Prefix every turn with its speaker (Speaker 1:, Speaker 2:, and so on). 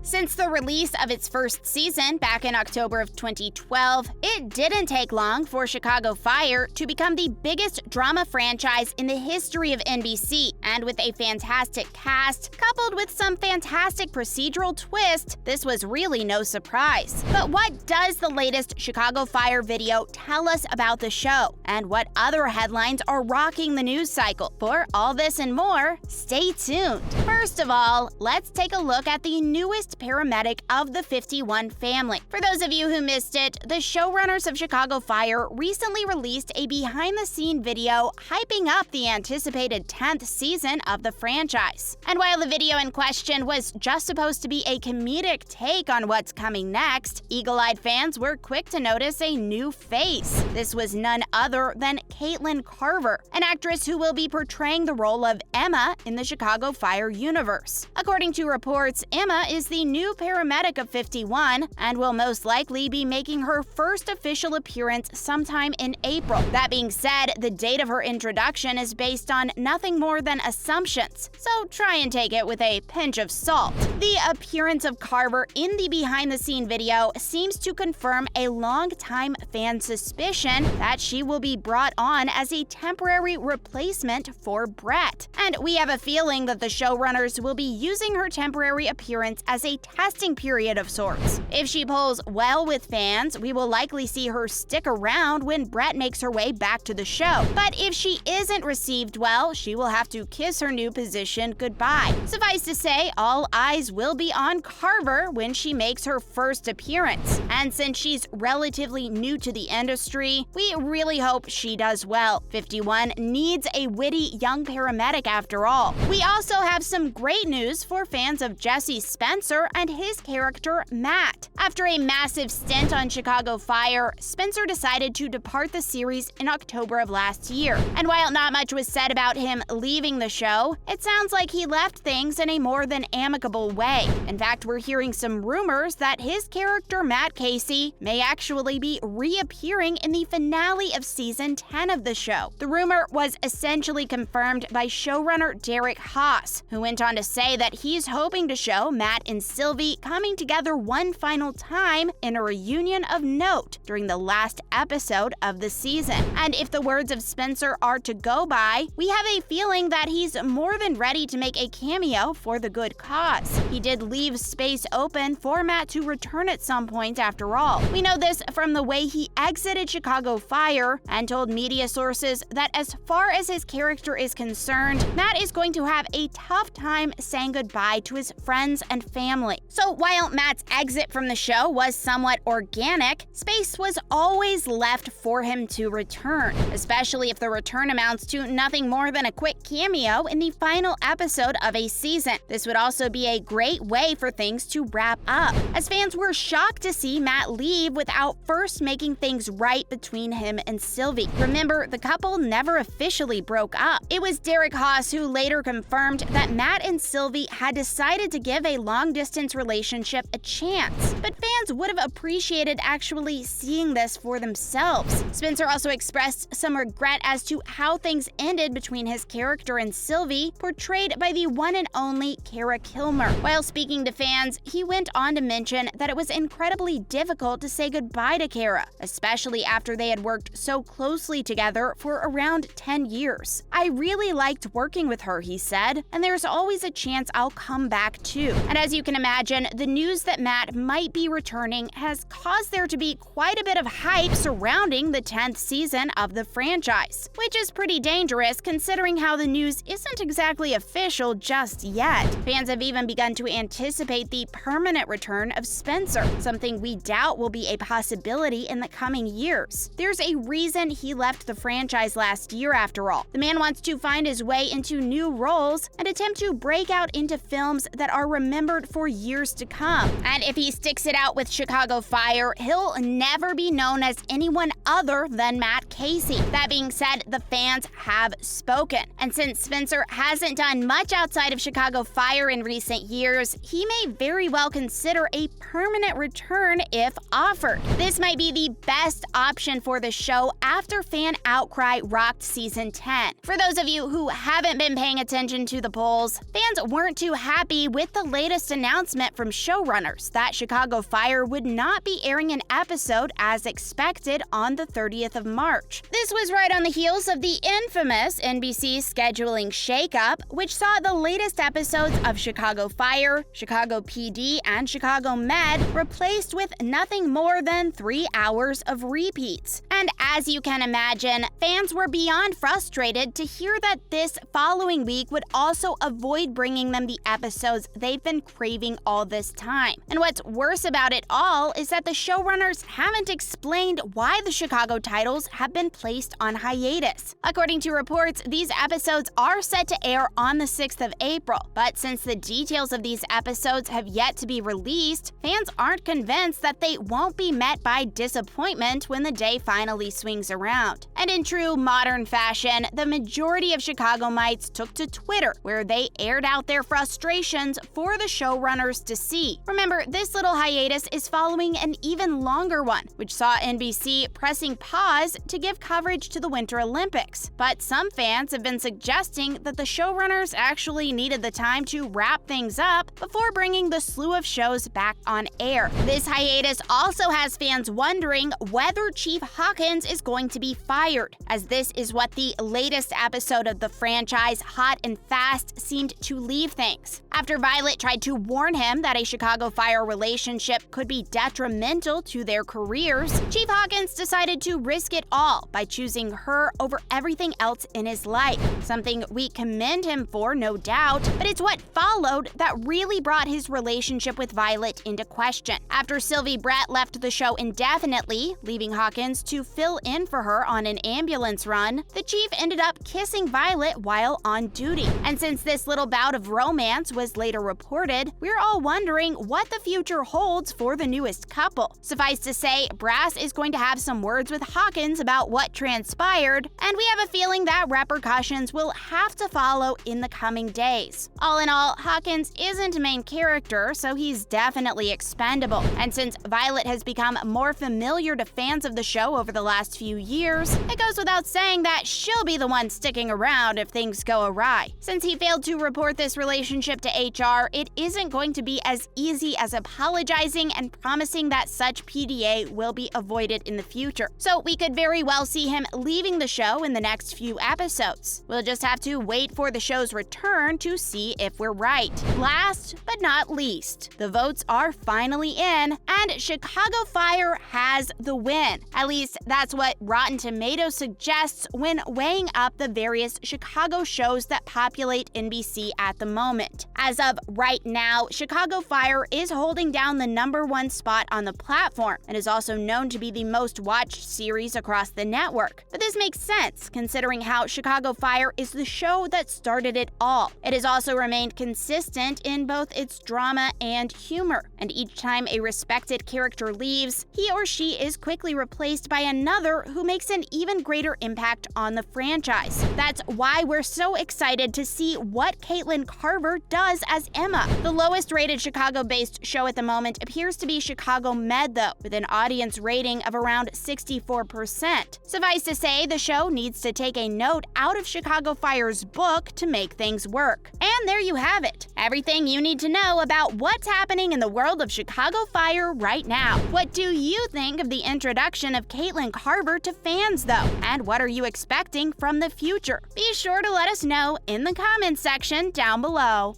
Speaker 1: Since the release of its first season back in October of 2012, it didn't take long for Chicago Fire to become the biggest drama franchise in the history of NBC, and with a fantastic cast, coupled with some fantastic procedural twist, this was really no surprise. But what does the latest Chicago Fire video tell us about the show? And what other headlines are rocking the news cycle? For all this and more, stay tuned. First of all, let's take a look at the newest paramedic of the 51 family. For those of you who missed it, the showrunners of Chicago Fire recently released a behind-the-scene video hyping up the anticipated 10th season of the franchise. And while the video in question was just supposed to be a comedic take on what's coming next, eagle-eyed fans were quick to notice a new face. This was none other than Caitlin Carver, an actress who will be portraying the role of Emma in the Chicago Fire universe. According to reports, Emma is the new paramedic of 51 and will most likely be making her first official appearance sometime in April. That being said, the date of her introduction is based on nothing more than assumptions, so try and take it with a pinch of salt. The appearance of Carver in the behind-the-scene video seems to confirm a long-time fan suspicion that she will be brought on as a temporary replacement for Brett. And we have a feeling that the showrunners will be using her temporary appearance as a testing period of sorts. If she polls well with fans, we will likely see her stick around when Brett makes her way back to the show. But if she isn't received well, she will have to kiss her new position goodbye. Suffice to say, all eyes will be on Carver when she makes her first appearance. And since she's relatively new to the industry, we really hope she does well. 51 needs a witty young paramedic after all. We also have some great news for fans of Jesse Spencer and his character Matt. After a massive stint on Chicago Fire, Spencer decided to depart the series in October of last year. And while not much was said about him leaving the show, it sounds like he left things in a more than amicable way. In fact, we're hearing some rumors that his character Matt Casey may actually be reappearing in the finale of season 10 of the show. The rumor was essentially confirmed by showrunner Derek Haas, who went on to say that he's hoping to show Matt and Sylvie coming together one final time in a reunion of note during the last episode of the season. And if the words of Spencer are to go by, we have a feeling that he's more than ready to make a cameo for the good cause. He did leave space open for Matt to return at some point after all. We know this from the way he exited Chicago Fire and told media sources that as far as his character is concerned, Matt is going to have a tough time saying goodbye to his friends and family. So while Matt's exit from the show was somewhat organic, space was always left for him to return, especially if the return amounts to nothing more than a quick cameo in the final episode of a season. This would also be a great way for things to wrap up, as fans were shocked to see Matt leave without first making things right between him and Sylvie. Remember, the couple never officially broke up. It was Derek Haas who later confirmed that Matt and Sylvie had decided to give a long-distance relationship a chance, but fans would have appreciated actually seeing this for themselves. Spencer also expressed some regret as to how things ended between his character and Sylvie, portrayed by the one and only Kara Kilmer. While speaking to fans, he went on to mention that it was incredibly difficult to say goodbye to Kara, especially after they had worked so closely together for around 10 years. "I really liked working with her," he said, "and there's always a chance I'll come back too." And as you can imagine, the news that Matt might be returning has caused there to be quite a bit of hype surrounding the 10th season of the franchise, which is pretty dangerous considering how the news isn't exactly official just yet. Fans have even begun to anticipate the permanent return of Spencer, something we doubt will be a possibility in the coming years. There's a reason he left the franchise last year after all. The man wants to find his way into new roles and attempt to break out into films that are remembered for years to come. And if he sticks it out with Chicago Fire, he'll never be known as anyone other than Matt Casey. That being said, the fans have spoken. And since Spencer hasn't done much outside of Chicago Fire in recent years, he may very well consider a permanent return if offered. This might be the best option for the show after fan outcry rocked season 10. For those of you who haven't been paying attention to the polls, details. Fans weren't too happy with the latest announcement from showrunners that Chicago Fire would not be airing an episode as expected on the 30th of March. This was right on the heels of the infamous NBC scheduling shakeup, which saw the latest episodes of Chicago Fire, Chicago PD, and Chicago Med replaced with nothing more than 3 hours of repeats. And as you can imagine, fans were beyond frustrated to hear that this following week would also avoid bringing them the episodes they've been craving all this time. And what's worse about it all is that the showrunners haven't explained why the Chicago titles have been placed on hiatus. According to reports, these episodes are set to air on the 6th of April, but since the details of these episodes have yet to be released, fans aren't convinced that they won't be met by disappointment when the day finally swings around. And in true modern fashion, the majority of Chicagomites took to Twitter, where they aired out their frustrations for the showrunners to see. Remember, this little hiatus is following an even longer one, which saw NBC pressing pause to give coverage to the Winter Olympics. But some fans have been suggesting that the showrunners actually needed the time to wrap things up before bringing the slew of shows back on air. This hiatus also has fans wondering whether Chief Hawkins is going to be fired, as this is what the latest episode of the franchise, Hot and Fast, seemed to leave things. After Violet tried to warn him that a Chicago Fire relationship could be detrimental to their careers, Chief Hawkins decided to risk it all by choosing her over everything else in his life. Something we commend him for, no doubt, but it's what followed that really brought his relationship with Violet into question. After Sylvie Brett left the show indefinitely, leaving Hawkins to fill in for her on an ambulance run, the Chief ended up kissing Violet while on duty. And since this little bout of romance was later reported, we're all wondering what the future holds for the newest couple. Suffice to say, Brass is going to have some words with Hawkins about what transpired, and we have a feeling that repercussions will have to follow in the coming days. All in all, Hawkins isn't a main character, so he's definitely expendable. And since Violet has become more familiar to fans of the show over the last few years, it goes without saying that she'll be the one sticking around if things go awry. Since he failed to report this relationship to HR, it isn't going to be as easy as apologizing and promising that such PDA will be avoided in the future. So we could very well see him leaving the show in the next few episodes. We'll just have to wait for the show's return to see if we're right. Last but not least, the votes are finally in, and Chicago Fire has the win. At least that's what Rotten Tomatoes suggests when weighing up the various Chicago shows that populate NBC at the moment. As of right now, Chicago Fire is holding down the #1 spot on the platform and is also known to be the most watched series across the network. But this makes sense, considering how Chicago Fire is the show that started it all. It has also remained consistent in both its drama and humor, and each time a respected character leaves, he or she is quickly replaced by another who makes an even greater impact on the franchise. That's why we're so excited to see what Caitlin Carver does as Emma. The lowest rated Chicago-based show at the moment appears to be Chicago Med, though, with an audience rating of around 64%. Suffice to say, the show needs to take a note out of Chicago Fire's book to make things work. And there you have it. Everything you need to know about what's happening in the world of Chicago Fire right now. What do you think of the introduction of Caitlin Carver to fans, though? And what are you expecting from the future? Be sure to let us know in the comments section down below.